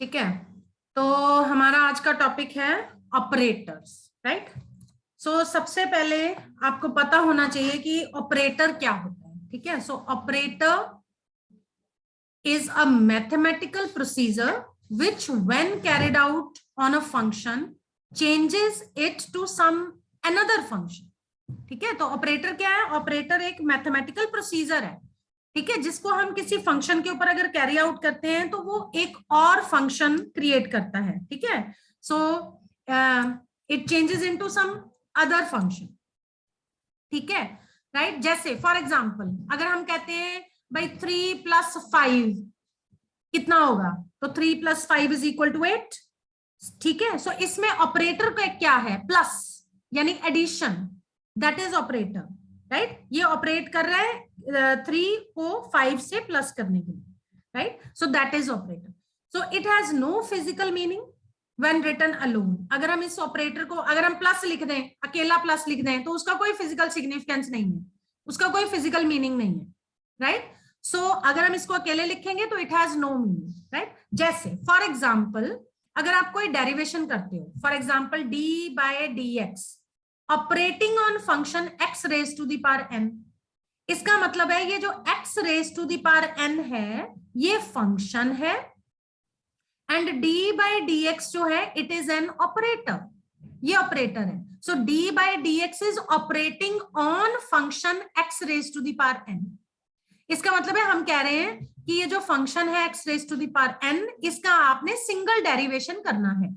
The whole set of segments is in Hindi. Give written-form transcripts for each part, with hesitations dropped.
ठीक है, तो हमारा आज का टॉपिक है ऑपरेटर्स, राइट। सो सबसे पहले आपको पता होना चाहिए कि ऑपरेटर क्या होता है। ठीक है, सो operator is a mathematical procedure which when carried out on a function changes it to some another function। ठीक है, तो ऑपरेटर क्या है? ऑपरेटर एक मैथमेटिकल प्रोसीजर है, ठीक है, जिसको हम किसी फंक्शन के ऊपर अगर कैरी आउट करते हैं तो वो एक और फंक्शन क्रिएट करता है। ठीक है, so it changes into some other function. ठीक है, राइट। जैसे फॉर एग्जांपल अगर हम कहते हैं भाई 3 + 5 कितना होगा, तो 3 + 5 इज इक्वल टू 8। ठीक है, सो इसमें ऑपरेटर का क्या है? प्लस, यानी addition, that is operator, right. ये ऑपरेट कर रहा है 3 को 5 से प्लस करने के लिए, right. So that is operator. So it has no physical meaning when written alone. अगर हम इस ऑपरेटर को अगर हम प्लस लिख दें, अकेला प्लस लिख दें, तो उसका कोई फिजिकल सिग्निफिकेंस नहीं है, उसका कोई फिजिकल मीनिंग नहीं है, राइट। सो अगर हम इसको अकेले लिखेंगे तो it has no meaning, right. जैसे फॉर एग्जाम्पल अगर आप कोई डेरिवेशन करते हो, for example d/dx operating on function x raise to the power n, इसका मतलब है ये जो x raise to the power n है ये फंक्शन है, एंड d/dx जो है इट इज एन ऑपरेटर, ये ऑपरेटर है। So d/dx is operating on function x raise to the power n। इसका मतलब है हम कह रहे हैं कि ये जो फंक्शन है x raise to the power n, इसका आपने सिंगल डेरिवेशन करना है,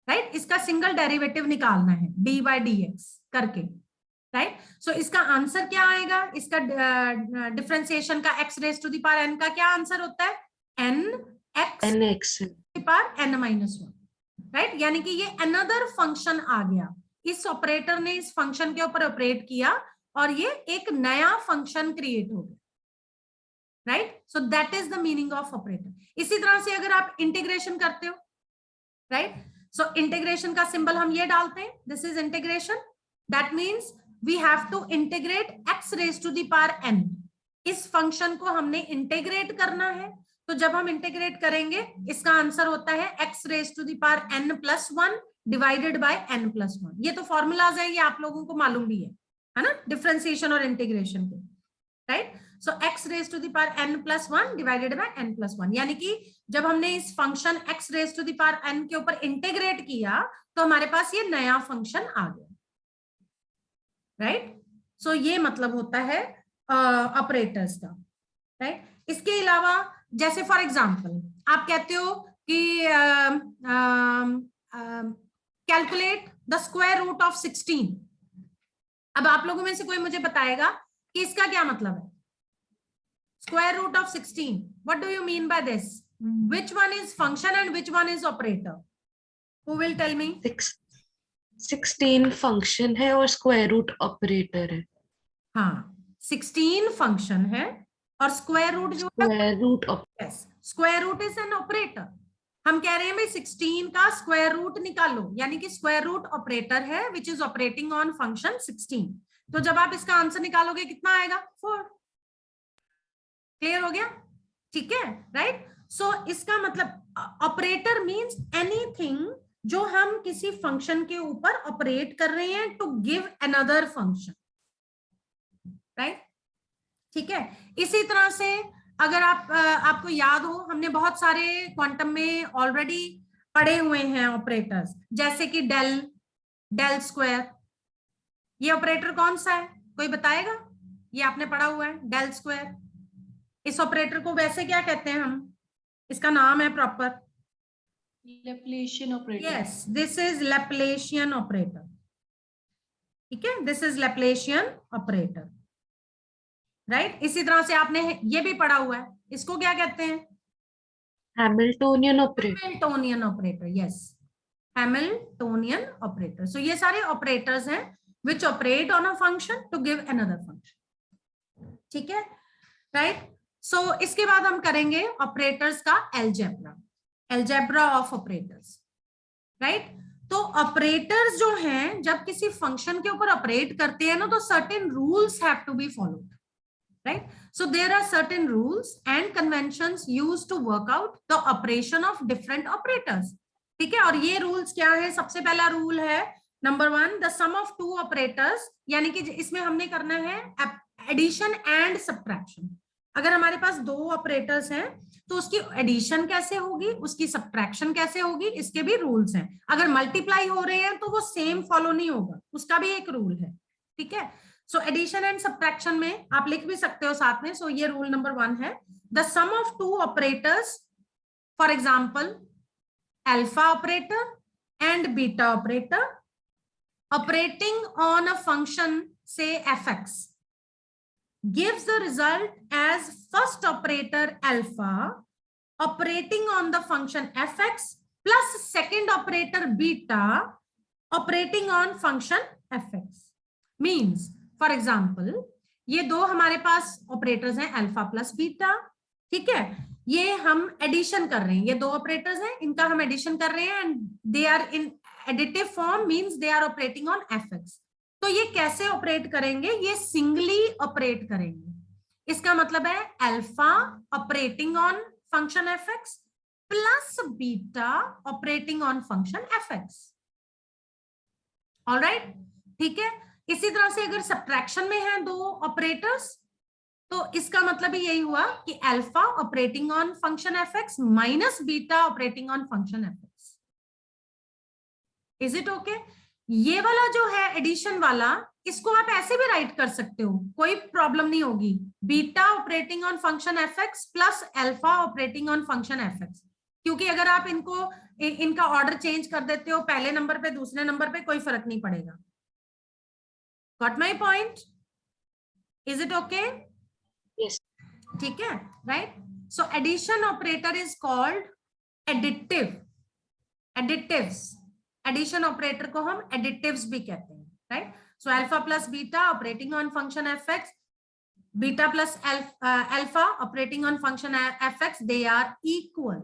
राइट। इसका सिंगल डेरिवेटिव निकालना है d/dx करके, राइट। सो इसका आंसर क्या आएगा? इसका डिफरेंशिएशन का x raise to the power n का क्या आंसर होता है? nx power n-1, right. यानी कि ये अनदर फंक्शन आ गया, इस ऑपरेटर ने इस फंक्शन के ऊपर ऑपरेट किया और ये एक नया फंक्शन क्रिएट हो गया, right. So that is the meaning of operator. इसी तरह से अगर आप इंटीग्रेशन करते हो, राइट, सो इंटीग्रेशन का सिंबल हम ये डालते हैं, this is integration, that means we have to integrate x raise to the power n। इस फंक्शन को हमने इंटीग्रेट करना है, तो जब हम इंटीग्रेट करेंगे इसका आंसर होता है x raise to the power n+1 divided by n+1। ये तो फॉर्मूलाज है, ये आप लोगों को मालूम भी है ना, डिफरेंशिएशन और इंटीग्रेशन के, right. So x raise to the power n+1 divided by n+1, यानी कि जब हमने इस function x raise to the power n के ऊपर इंटीग्रेट किया तो हमारे पास ये नया फंक्शन आ गया, राइट। सो ये मतलब होता है ऑपरेटर्स का, राइट। इसके अलावा जैसे फॉर एग्जांपल आप कहते हो कि calculate the square root of 16। अब आप लोगों में से कोई मुझे बताएगा कि इसका क्या मतलब है? Square root of 16. What do you mean by this? Which one is function and which one is operator? Who will tell me? 16 function है और स्क्वायर रूट ऑपरेटर है। हाँ, 16 फंक्शन है और स्क्वायर रूट जो है, square root yes, square root is an operator. हम कह रहे हैं भाई 16 का स्क्वायर रूट निकालो, यानी कि स्क्वायर रूट ऑपरेटर है which is operating on function 16। तो जब आप इसका आंसर निकालोगे कितना आएगा? 4। क्लियर हो गया? ठीक है, राइट। सो इसका मतलब ऑपरेटर मींस एनीथिंग जो हम किसी फंक्शन के ऊपर ऑपरेट कर रहे हैं to give another function, right. ठीक है, इसी तरह से अगर आपको याद हो, हमने बहुत सारे क्वांटम में ऑलरेडी पढ़े हुए हैं ऑपरेटर्स, जैसे कि डेल स्क्वायर। ये ऑपरेटर कौन सा है, कोई बताएगा? ये आपने पढ़ा हुआ है, डेल स्क्वायर। इस ऑपरेटर को वैसे क्या कहते हैं हम? इसका नाम है proper Laplacian operator. Yes, this is Laplacian operator. ठीक है, this is Laplacian operator, right. इसी तरह से आपने ये भी पढ़ा हुआ है, इसको क्या कहते हैं? Hamiltonian operator. Hamiltonian operator, yes, Hamiltonian operator. So ये सारे ऑपरेटर्स हैं which operate on a function to give another function. ठीक है, राइट। सो इसके बाद हम करेंगे ऑपरेटर्स का एल्जेब्रा ऑफ ऑपरेटर्स, राइट। तो ऑपरेटर्स जो हैं जब किसी फंक्शन के ऊपर ऑपरेट करते हैं ना, तो certain rules have to be followed, right. So there are certain rules and conventions used to work out the operation of different operators. ठीक है, और ये रूल्स क्या है? सबसे पहला रूल है number 1, the sum of two operators, यानी कि इसमें हमने करना है एडिशन एंड सब्ट्रैक्शन। अगर हमारे पास दो ऑपरेटर्स हैं तो उसकी एडिशन कैसे होगी, उसकी सब्ट्रैक्शन कैसे होगी, इसके भी रूल्स हैं। अगर मल्टीप्लाई हो रहे हैं तो वो सेम फॉलो नहीं होगा, उसका भी एक रूल है। ठीक है, सो एडिशन एंड सब्ट्रैक्शन में आप लिख भी सकते हो साथ में। सो ये रूल नंबर 1 है, the sum of two operators, for example alpha operator and beta operator operating on a function say fx gives the result as first operator alpha operating on the function fx plus second operator beta operating on function fx। means for example ये दो हमारे पास ऑपरेटर्स हैं अल्फा प्लस बीटा। ठीक है, ये हम एडिशन कर रहे हैं, ये दो ऑपरेटर्स हैं, इनका हम एडिशन कर रहे हैं and they are in additive form, means they are operating on fx। तो ये कैसे ऑपरेट करेंगे? ये सिंगली ऑपरेट करेंगे। इसका मतलब है alpha operating on function fx plus beta operating on function fx। Alright, ठीक है। इसी तरह से अगर सब्ट्रैक्शन में है दो ऑपरेटर्स तो इसका मतलब यही हुआ कि alpha operating on function fx minus beta operating on function fx। Is it okay? ये वाला जो है एडिशन वाला, इसको आप ऐसे भी राइट कर सकते हो, कोई प्रॉब्लम नहीं होगी। Beta operating on function fx plus alpha operating on function fx, क्योंकि अगर आप इनका ऑर्डर चेंज कर देते हो, पहले नंबर पे दूसरे नंबर पे, कोई फर्क नहीं पड़ेगा। Got my point? Is it okay? Yes. ठीक है, right. So addition operator is called additive, additives. Addition operator को हम एडिटिव्स भी कहते हैं, right. So alpha plus beta operating on function fx, beta plus alpha operating on function fx, they are equal.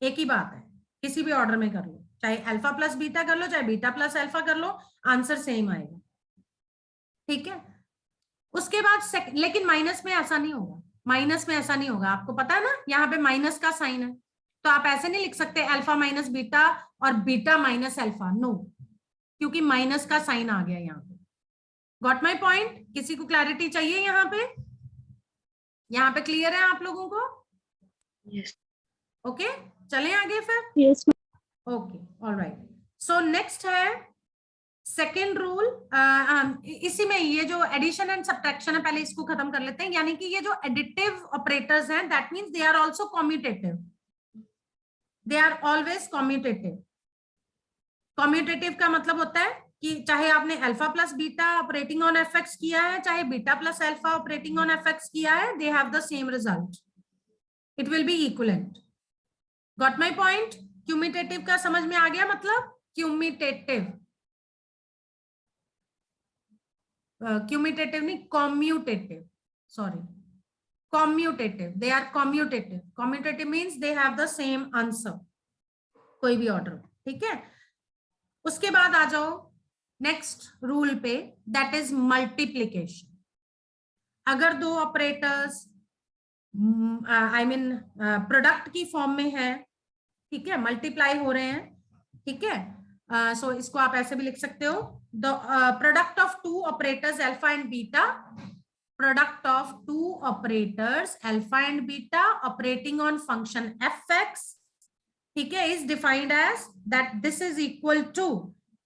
एक ही बात है, किसी भी ऑर्डर में कर लो, चाहे अल्फा प्लस बीटा कर लो, चाहे बीटा प्लस अल्फा कर लो, आंसर सेम आएगा। ठीक है, उसके बाद लेकिन माइनस में ऐसा नहीं होगा, माइनस में ऐसा नहीं होगा। आपको पता है ना, यहाँ पे माइनस का साइन है, तो आप ऐसे नहीं लिख सकते अल्फा माइनस बीटा और बीटा माइनस अल्फा, नो, क्योंकि माइनस का साइन आ गया यहाँ पे। Got my point? किसी को क्लैरिटी चाहिए यहाँ पे? यहाँ पे क्लियर है आप लोगों को? Yes. ओके, चलें आगे फिर। Yes. Okay, alright. So next है सेकेंड रूल। इसी में ये जो एडिशन एंड सब्ट्रैक्शन है, पहले इसको खत्म कर लेते हैं। यानी कि ये जो एडिटिव ऑपरेटर्स हैं, that means they are also commutative, they are always commutative. Commutative का मतलब होता है कि चाहे आपने alpha plus beta operating on fx किया है, चाहे beta plus alpha operating on fx किया है, they have the same result, it will be equivalent. Got my point? Commutative का समझ में आ गया मतलब? क्यूमिटेटिव, क्यूमिटेटिव नहीं, commutative, sorry, commutative, they are commutative. Commutative means they have the same answer, कोई भी ऑर्डर। ठीक है, उसके बाद आ जाओ नेक्स्ट रूल पे, दैट इज मल्टीप्लीकेशन। अगर दो ऑपरेटर्स आई मीन प्रोडक्ट की फॉर्म में है, ठीक है, मल्टीप्लाई हो रहे हैं, ठीक है, सो इसको आप ऐसे भी लिख सकते हो, the product of two operators alpha and beta, product of two operators alpha and beta operating on function fx, ठीक है, is defined as that this is equal to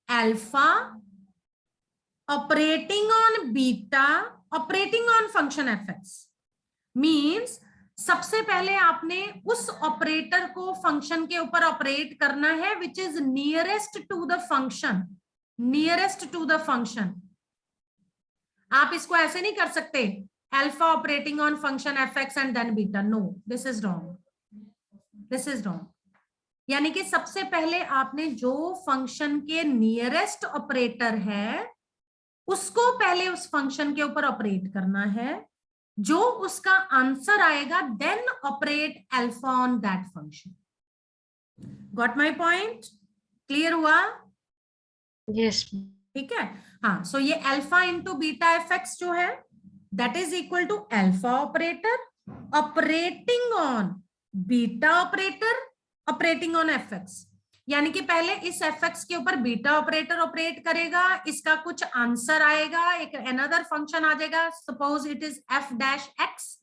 alpha operating on beta operating on function fx। means सबसे पहले आपने उस ऑपरेटर को फंक्शन के ऊपर ऑपरेट करना है which is nearest to the function, nearest to the function. आप इसको ऐसे नहीं कर सकते alpha operating on function fx and then beta, no, this is wrong, this is wrong. यानी कि सबसे पहले आपने जो फंक्शन के नियरेस्ट ऑपरेटर है उसको पहले उस फंक्शन के ऊपर ऑपरेट करना है, जो उसका आंसर आएगा then operate alpha on that function. Got my point? Clear हुआ? Yes. ठीक है, हाँ। सो ये अल्फा इंटू बीटा fx जो है that is equal to alpha operator operating on beta operator operating on f x, यानी कि पहले इस एफ एक्स के ऊपर बीटा ऑपरेटर ऑपरेट करेगा, इसका कुछ आंसर आएगा, एक अनदर फंक्शन आ जाएगा, suppose it is F dash x,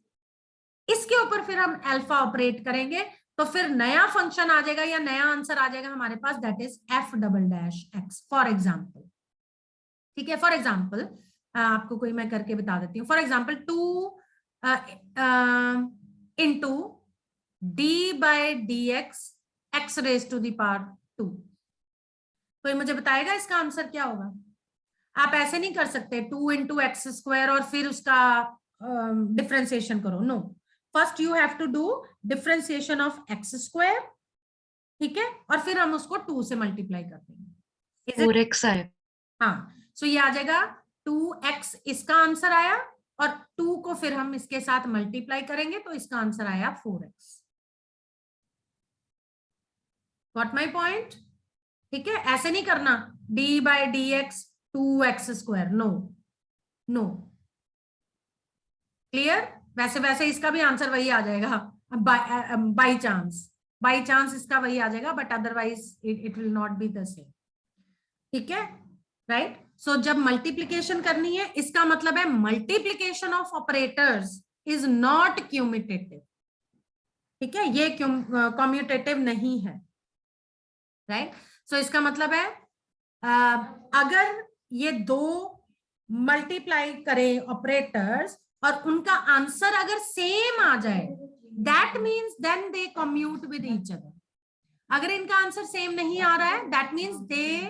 इसके ऊपर फिर हम अल्फा ऑपरेट करेंगे, तो फिर नया फंक्शन आ जाएगा या नया आंसर आ जाएगा हमारे पास, that is F double dash X for example. ठीक है, फॉर एग्जाम्पल आपको कोई मैं करके बता देती हूँ। For example 2 into d by d x x raise to the power 2। कोई मुझे बताएगा इसका आंसर क्या होगा? आप ऐसे नहीं कर सकते 2 इंटू एक्स स्क्वायर और फिर उसका डिफ्रेंसिएशन करो, no, first you have to do differentiation of x square, ठीक है, और फिर हम उसको 2 से मल्टीप्लाई कर देंगे। 4x आए। हाँ, सो ये आ जाएगा 2x, इसका आंसर आया, और 2 को फिर हम इसके साथ मल्टीप्लाई करेंगे तो इसका आंसर आया 4x। Got my point? ठीक है, ऐसे नहीं करना d by d x 2x square, no no, clear? वैसे वैसे इसका भी आंसर वही आ जाएगा बाई चांस इसका वही आ जाएगा, but otherwise it will not be the same. ठीक है, राइट? सो जब मल्टीप्लीकेशन करनी है, इसका मतलब है multiplication of operators is not commutative. ठीक है, ये कम्यूटेटिव नहीं है, राइट? सो इसका मतलब है अगर ये दो मल्टीप्लाई करें ऑपरेटर्स और उनका आंसर अगर सेम आ जाए, that means then they commute with each other. अगर इनका आंसर सेम नहीं आ रहा है, that means they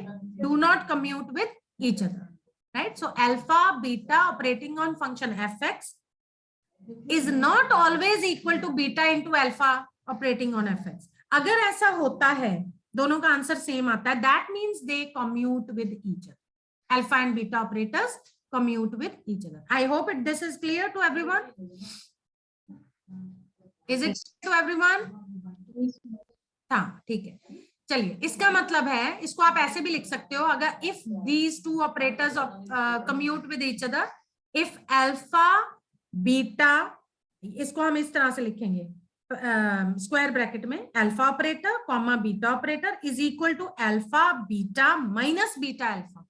do not commute with each other, right? So alpha beta operating on function f x is not always equal to beta into alpha operating on f x. अगर ऐसा होता है, दोनों का आंसर सेम आता है, that means they commute with each other. Alpha and beta operators commute with each other. I hope this is clear to everyone. Is it clear to everyone? हाँ, ठीक है, चलिए, इसका मतलब है, इसको आप ऐसे भी लिख सकते हो, अगर if these two operators commute with each other, if alpha beta, इसको हम इस तरह से लिखेंगे स्क्वायर ब्रैकेट में, alpha operator comma beta operator is equal to alpha beta minus beta alpha.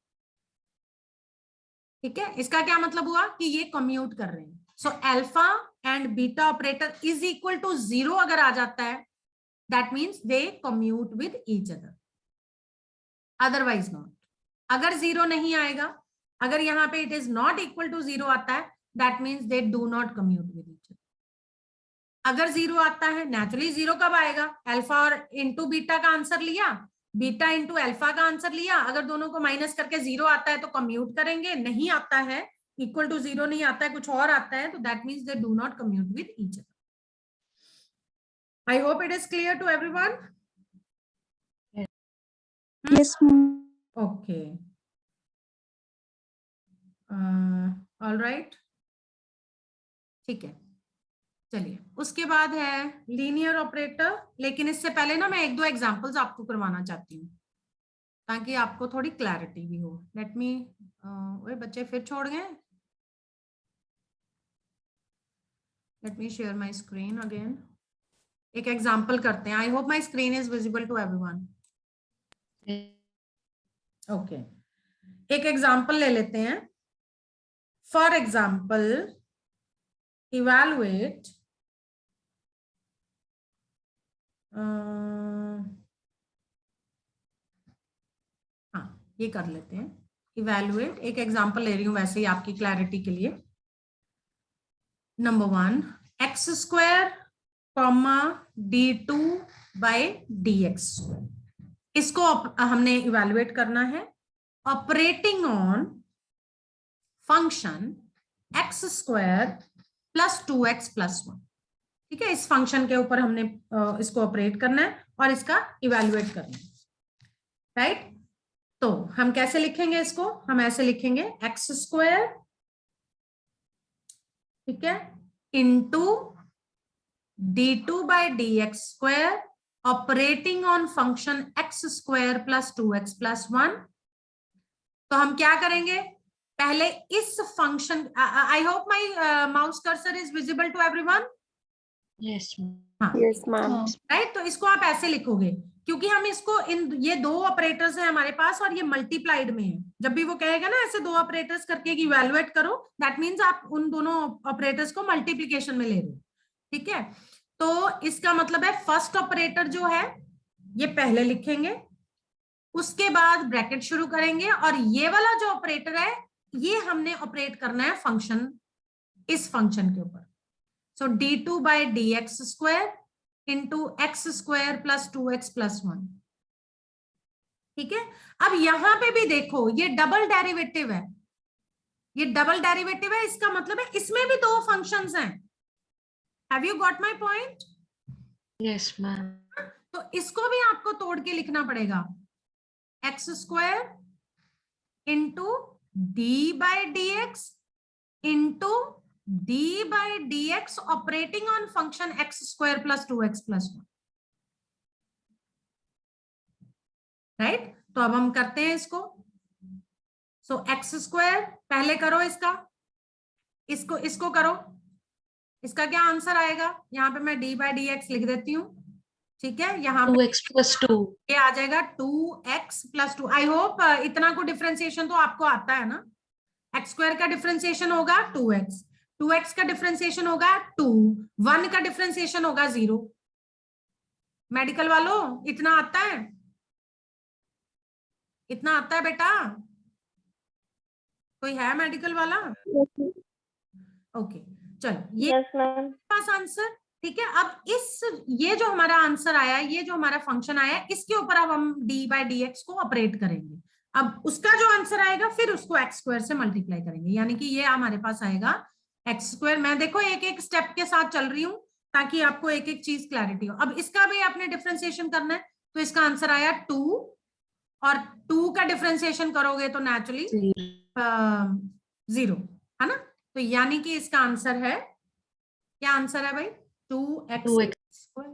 ठीक है, इसका क्या मतलब हुआ कि ये कम्यूट कर रहे हैं। So alpha and beta operator is equal to 0 अगर आ जाता है, that means they commute with each other, otherwise not. अगर 0 नहीं आएगा, अगर यहाँ पे it is not equal to 0 आता है, that means they do not commute with each other. अगर 0 आता है, नेचुरली 0 कब आएगा? अल्फा और इंटू बीटा का आंसर लिया, बीटा इंटू अल्फा का आंसर लिया, अगर दोनों को माइनस करके 0 आता है तो कम्यूट करेंगे, नहीं आता है, इक्वल टू 0 नहीं आता है, कुछ और आता है, तो that means they do not commute with each other. I hope it is clear to everyone. Yes, okay, all right, ठीक है, चलिए, उसके बाद है लीनियर ऑपरेटर। लेकिन इससे पहले ना मैं 1-2 एग्जांपल्स आपको करवाना चाहती हूँ ताकि आपको थोड़ी क्लैरिटी भी हो। लेट मी, ओए बच्चे फिर छोड़ गए, let me share my screen again. एक एग्जांपल करते हैं। I hope my screen is visible to everyone. Okay, एक एग्जांपल ले लेते हैं। फॉर एग्जांपल, इवैल्यूएट हाँ, ये कर लेते हैं। इवैल्यूएट, एक एग्जांपल ले रही हूं वैसे ही आपकी क्लैरिटी के लिए। Number 1, x square comma d2 by dx, इसको हमने इवैल्यूएट करना है operating on function x square plus 2x plus 1। ठीक है, इस फंक्शन के ऊपर हमने इसको ऑपरेट करना है और इसका इवैल्यूएट करना है, राइट? तो हम कैसे लिखेंगे इसको? हम ऐसे लिखेंगे एक्स स्क्वायर, ठीक है, into d2 by dx square operating on function x square plus 2x plus 1। तो हम क्या करेंगे? पहले इस function, I hope my mouse cursor is visible to everyone. Yes, ma'am. हाँ Yes, ma'am. राइट। तो इसको आप ऐसे लिखोगे, क्योंकि हम इसको ये दो ऑपरेटर्स हैं हमारे पास और ये मल्टीप्लाइड में है। जब भी वो कहेगा ना ऐसे दो ऑपरेटर्स करके इवैल्यूएट करो, दैट मीन्स आप उन दोनों ऑपरेटर्स को मल्टीप्लीकेशन में ले रहे हो, ठीक है। तो इसका मतलब है फर्स्ट ऑपरेटर जो है ये पहले लिखेंगे, उसके बाद ब्रैकेट शुरू करेंगे, और ये वाला जो ऑपरेटर है ये हमने ऑपरेट करना है फंक्शन, इस फंक्शन के ऊपर। सो d2 by dx square into x square plus 2x plus 1, ठीक है। अब यहां पे भी देखो ये डबल डेरिवेटिव है, ये डबल डेरिवेटिव है, इसका मतलब है इसमें भी दो फंक्शंस हैं। Have you got my point? Yes, ma'am. तो इसको भी आपको तोड़ के लिखना पड़ेगा, x square into D by D x into D by D x operating on function x square plus 2x plus 1, right. तो अब हम करते हैं इसको। सो एक्स स्क्वायर पहले करो इसका, इसको करो, इसका क्या आंसर आएगा, यहाँ पे मैं डी बाई डी एक्स लिख देती हूँ, ठीक है। यहाँ पे 2x plus 2. ये आ जाएगा 2x प्लस 2। आई होप इतना को डिफरेंशिएशन तो आपको आता है ना। एक्स स्क्वायर का डिफरेंशिएशन होगा 2x, 2x का डिफरेंशिएशन होगा 2, 1 का डिफरेंशिएशन होगा 0। मेडिकल वालों इतना आता है, इतना आता है बेटा? कोई है मेडिकल वाला? ओके चलो, ये Yes, ma'am. पास आंसर, ठीक है। अब ये जो हमारा आंसर आया, ये जो हमारा फंक्शन आया, इसके ऊपर अब हम डी बाई डी एक्स को ऑपरेट करेंगे। अब उसका जो आंसर आएगा फिर उसको एक्स स्क्वायर से मल्टीप्लाई करेंगे, यानी कि ये हमारे पास आएगा एक्स स्क्वायर। मैं देखो एक एक स्टेप के साथ चल रही हूँ ताकि आपको एक एक चीज क्लैरिटी हो। अब इसका भी आपने डिफरेंशिएशन करना है, तो इसका आंसर आया 2, और 2 का डिफरेंशिएशन करोगे तो नेचुरली 0, है ना। तो यानी कि इसका आंसर है, क्या आंसर है भाई? 2x square.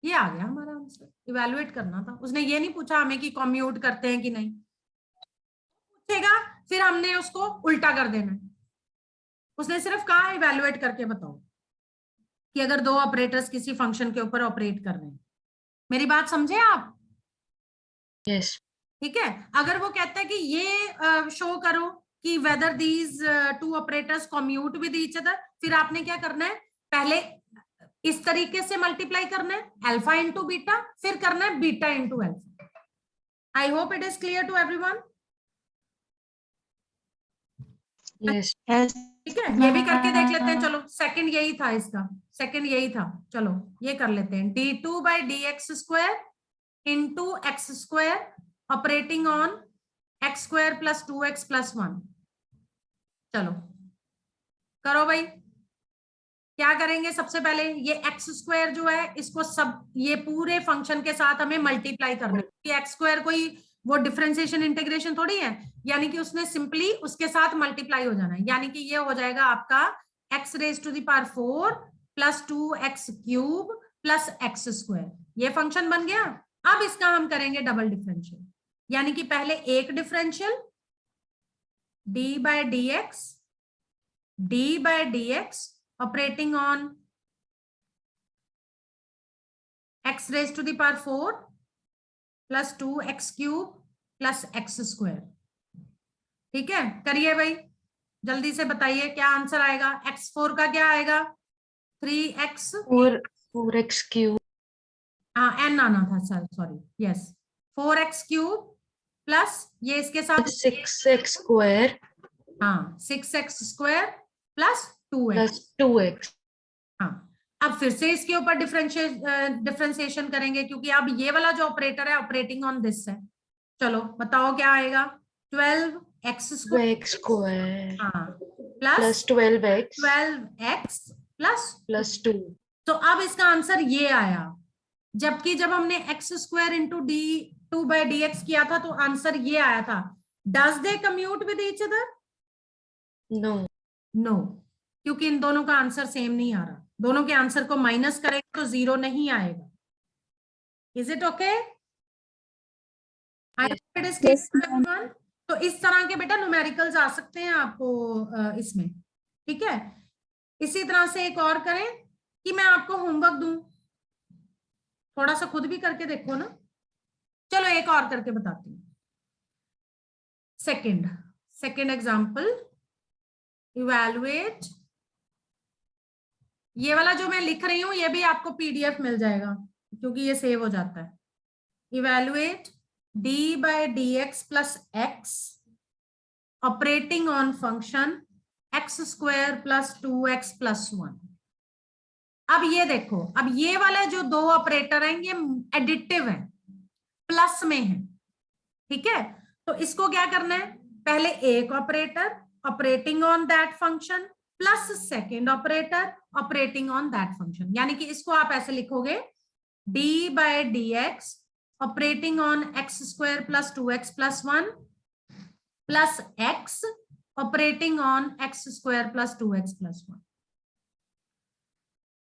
ये आ गया हमारा आंसर। इवैल्यूएट करना था, उसने ये नहीं पूछा हमें कि कम्यूट करते हैं कि नहीं, पूछेगा फिर हमने उसको उल्टा कर देना है। उसने सिर्फ कहा इवैल्यूएट करके बताओ कि अगर दो ऑपरेटर्स किसी फंक्शन के ऊपर ऑपरेट कर रहे हैं। मेरी बात समझे आप? Yes. ठीक है। अगर वो कहता है कि ये शो करो कि whether these two operators commute with each other, फिर आपने क्या करना है, पहले इस तरीके से मल्टीप्लाई करना है, अल्फा इंटू बीटा, फिर करना है beta into alpha. I hope it is clear to everyone. Yes. ठीक है, ये भी करके देख लेते हैं। चलो सेकंड यही था, इसका सेकंड यही था। चलो ये कर लेते हैं, d2 by D x square into x square operating on x square plus 2x plus 1। चलो करो भाई, क्या करेंगे सबसे पहले, ये एक्स स्क्वायर जो है इसको सब ये पूरे फंक्शन के साथ हमें मल्टीप्लाई करना है, कि एक्स स्क्वायर कोई वो डिफरेंशिएशन इंटीग्रेशन थोड़ी है, यानी कि उसने सिंपली उसके साथ मल्टीप्लाई हो जाना है। यानी कि ये हो जाएगा आपका x raise to the power 4 plus 2x cube plus x square, ये फंक्शन बन गया। अब इसका हम करेंगे डबल डिफरेंशियल, यानी कि पहले एक differential d by d x operating on x raise to the power 4 plus 2x cube plus x square. ठीक है, करिए भाई, जल्दी से बताइए क्या आंसर आएगा। x4 का क्या आएगा? 3x 4x क्यूब, हाँ n आना था sir, sorry, yes 4x cube plus ये इसके साथ 6x स्क्वायर, हाँ 6x square plus 2x plus 2x। हाँ, अब फिर से इसके ऊपर डिफरेंशिएशन करेंगे, क्योंकि अब ये वाला जो ऑपरेटर है ऑपरेटिंग ऑन दिस है। चलो बताओ क्या आएगा? 12x स्क्वायर, हाँ प्लस 12x प्लस 2। तो अब इसका आंसर ये आया, जबकि जब हमने x square into d2 by D x किया था तो आंसर ये आया था। Does they commute with each other? No, क्योंकि इन दोनों का आंसर सेम नहीं आ रहा। दोनों के आंसर को माइनस करेंगे तो 0 नहीं आएगा। Is it okay? तो इस तरह के बेटा न्यूमेरिकल्स आ सकते हैं आपको इसमें। ठीक है, इसी तरह से एक और करें, कि मैं आपको होमवर्क दूं? थोड़ा सा खुद भी करके देखो ना। चलो एक और करके बताती हूँ। Second example, evaluate. ये वाला जो मैं लिख रही हूं ये भी आपको पीडीएफ मिल जाएगा क्योंकि ये सेव हो जाता है। Evaluate d by d x plus x operating on function x square plus 2x plus 1। अब ये देखो, अब ये वाले जो दो ऑपरेटर हैं ये एडिटिव है, प्लस में है, ठीक है। तो इसको क्या करना है, पहले एक operator operating on that function plus second operator operating on that function, यानी कि इसको आप ऐसे लिखोगे d by d x operating on x square plus 2x plus 1 plus x operating on x square plus 2x plus 1।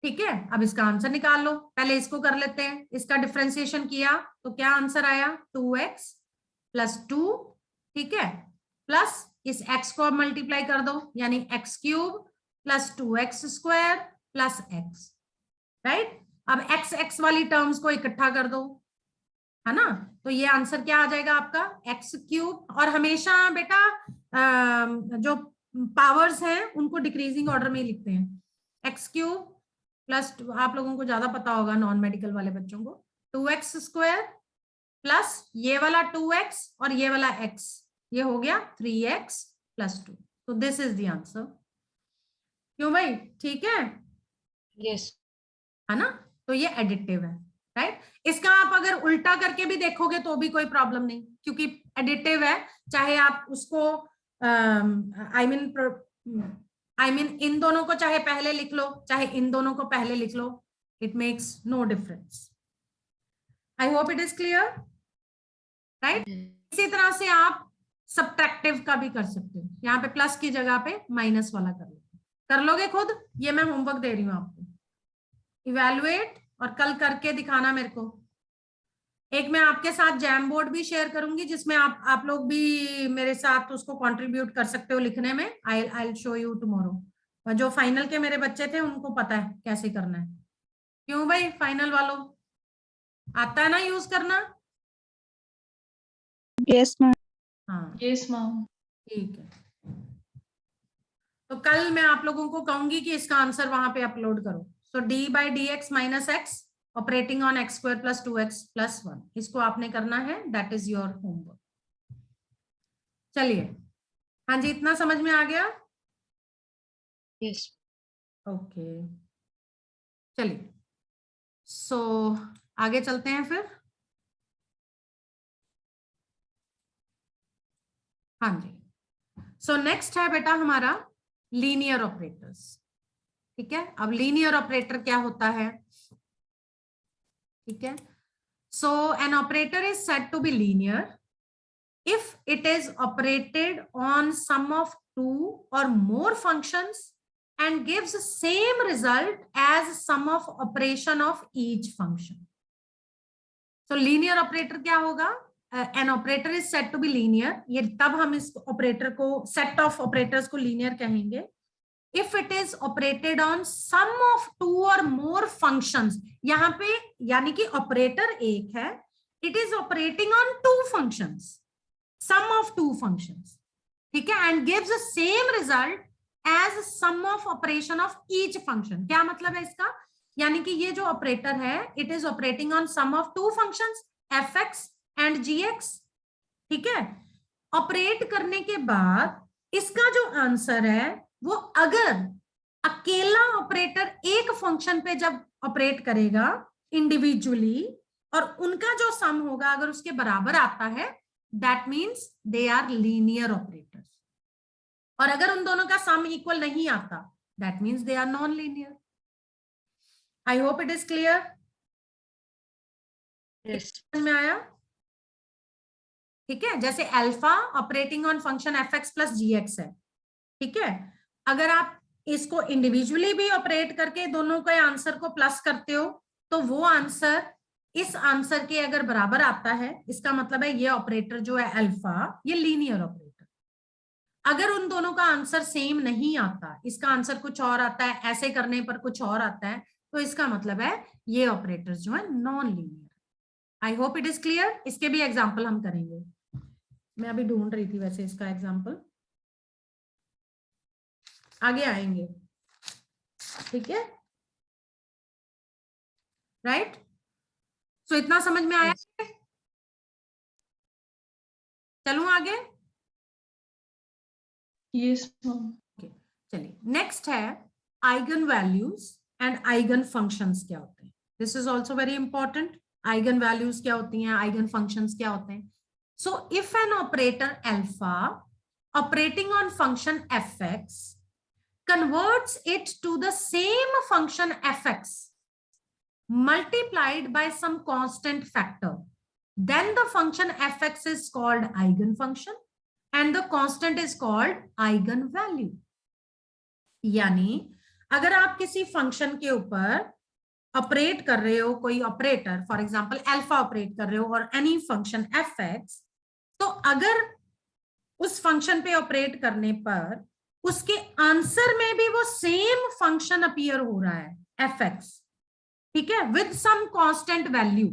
ठीक है, अब इसका आंसर निकाल लो। पहले इसको कर लेते हैं, इसका डिफरेंशिएशन किया तो क्या आंसर आया 2x प्लस 2, ठीक है, प्लस इस x को मल्टीप्लाई कर दो यानी x cube plus 2x square plus x, right. अब x वाली टर्म्स को इकट्ठा कर दो, है ना, तो ये आंसर क्या आ जाएगा आपका x क्यूब। और हमेशा बेटा जो पावर्स हैं उनको डिक्रीजिंग ऑर्डर में लिखते हैं, x क्यूब प्लस, आप लोगों को ज्यादा पता होगा नॉन मेडिकल वाले बच्चों को, 2x स्क्वायर प्लस ये वाला 2x और ये वाला x, ये हो गया 3x प्लस 2। तो दिस इज द आंसर। क्यों भाई, ठीक है? यस, है ना, तो ये एडिटिव है, राइट। इसका आप अगर उल्टा करके भी देखोगे तो भी कोई प्रॉब्लम नहीं, क्योंकि एडिटिव है, चाहे आप उसको आई मीन इन दोनों को चाहे पहले लिख लो चाहे इन दोनों को पहले लिख लो, it makes no difference. I hope it is clear, right. इसी तरह से आप सब्ट्रैक्टिव का भी कर सकते हो, यहाँ पे प्लस की जगह पे माइनस वाला कर लोगे खुद, ये मैं होमवर्क दे रही हूँ आपको। इवैल्यूएट और कल करके दिखाना मेरे को। एक मैं आपके साथ जैम बोर्ड भी शेयर करूंगी जिसमें आप लोग भी मेरे साथ उसको कंट्रीब्यूट कर सकते हो लिखने में। I show you tomorrow. जो फाइनल के मेरे बच्चे थे उनको पता है कैसे करना है। क्यों भाई, फाइनल वालों आता है ना यूज करना? Yes ma'am. हाँ यस मैम। ठीक है, तो कल मैं आप लोगों को कहूंगी कि इसका आंसर वहां पे अपलोड करो। So D by D X minus X operating on x square plus 2x plus 1, इसको आपने करना है, दैट इज योर होमवर्क। चलिए, हाँ जी, इतना समझ में आ गया? यस। ओके, चलिए, सो आगे चलते हैं फिर। हाँ जी, सो नेक्स्ट है बेटा हमारा लीनियर ऑपरेटर्स। ठीक है, अब लीनियर ऑपरेटर क्या होता है? ठीक है, so an operator is said to be linear if it is operated on sum of two or more functions and gives same result as sum of operation of each function. So linear operator क्या होगा? An operator is said to be linear, ये तब हम इस ऑपरेटर को, सेट ऑफ ऑपरेटर्स को लीनियर कहेंगे if it is operated on sum of two or more functions। यहाँ पे यानी कि ऑपरेटर एक है, it is operating on two functions, sum of two functions, ठीक है, and gives the same result as sum of operation of each function। क्या मतलब है इसका? यानी कि ये जो ऑपरेटर है it is operating on sum of two functions fx and gx, ठीक है। ऑपरेट करने के बाद इसका जो आंसर है वो अगर अकेला ऑपरेटर एक फंक्शन पे जब ऑपरेट करेगा इंडिविजुअली और उनका जो सम होगा अगर उसके बराबर आता है, that means they are linear operators। और अगर उन दोनों का सम इक्वल नहीं आता, that means they are non-linear। I hope it is clear। Yes, समझ में आया? ठीक है, जैसे alpha operating on function f x plus g x है, ठीक है, अगर आप इसको इंडिविजुअली भी ऑपरेट करके दोनों के आंसर को प्लस करते हो तो वो आंसर इस आंसर के अगर बराबर आता है, इसका मतलब है ये ऑपरेटर जो है अल्फा, ये लीनियर ऑपरेटर। अगर उन दोनों का आंसर सेम नहीं आता, इसका आंसर कुछ और आता है, ऐसे करने पर कुछ और आता है, तो इसका मतलब है ये ऑपरेटर्स जो है non linear. I hope it is clear. इसके भी एग्जाम्पल हम करेंगे। मैं अभी ढूंढ रही थी वैसे इसका एग्जाम्पल, आगे आएंगे, ठीक है, राइट। सो इतना समझ में आया? चलूं आगे? यस। चलिए, नेक्स्ट है eigen values and eigen functions क्या होते हैं। This is also very important. Eigen values क्या होती हैं, आइगन फंक्शंस क्या होते हैं। So if an operator alpha operating on function fx converts it to the same function fx multiplied by some constant factor, then the function fx is called eigenfunction and the constant is called eigenvalue. यानी अगर आप किसी फंक्शन के ऊपर ऑपरेट कर रहे हो, कोई operator for example alpha operate कर रहे हो और एनी फंक्शन fx, तो अगर उस फंक्शन पे ऑपरेट करने पर उसके आंसर में भी वो सेम फंक्शन अपीयर हो रहा है fx, ठीक है, विद सम कांस्टेंट वैल्यू,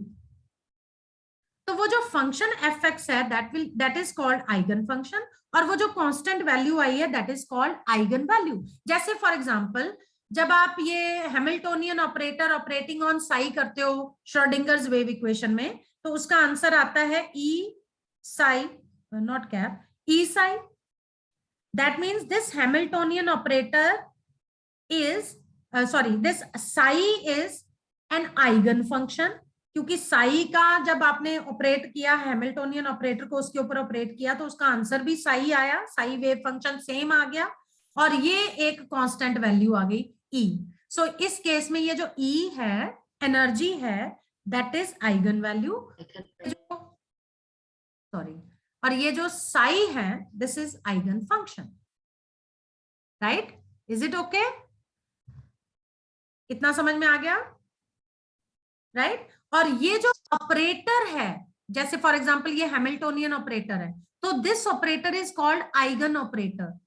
तो वो जो फंक्शन fx है that is called eigen function, और वो जो कांस्टेंट वैल्यू आई है that is called eigen value. जैसे फॉर एग्जांपल जब आप ये Hamiltonian operator operating on Sai करते हो श्रोडिंगर्स वेव इक्वेशन में, तो उसका आंसर आता है E psi, not cap, E psi. That means this Hamiltonian operator is this psi is an eigen function, क्योंकि साई का जब आपने ऑपरेट किया हैमिल्टोनियन ऑपरेटर को उसके ऊपर ऑपरेट किया तो उसका आंसर भी साई आया, साई वेव फंक्शन सेम आ गया, और ये एक कांस्टेंट वैल्यू आ गई ई। सो इस केस में ये जो ई है एनर्जी है that is eigen value, sorry, और ये जो साई है this is eigen function, right. Is it okay? इतना समझ में आ गया, राइट। और ये जो ऑपरेटर है, जैसे फॉर एग्जांपल ये हैमिल्टोनियन ऑपरेटर है, तो this operator is called eigen operator.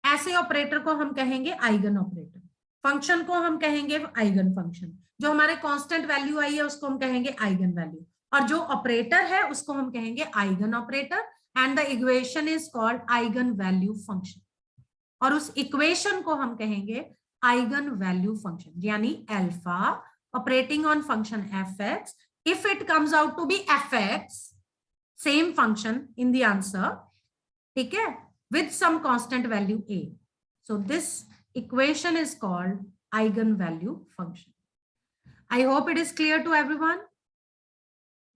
ऐसे ऑपरेटर को हम कहेंगे आइगन ऑपरेटर, फंक्शन को हम कहेंगे आइगन फंक्शन, जो हमारे कांस्टेंट वैल्यू आई है उसको हम कहेंगे आइगन वैल्यू, और जो ऑपरेटर है उसको हम कहेंगे eigen operator, and the equation is called eigen value function, और उस इक्वेशन को हम कहेंगे आइगन वैल्यू फंक्शन। यानी alpha operating on function fx, if it comes out to be fx, same function in the answer, ठीक है, with some constant value a. So this equation is called eigenvalue function. I hope it is clear to everyone.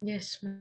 Yes, ma'am.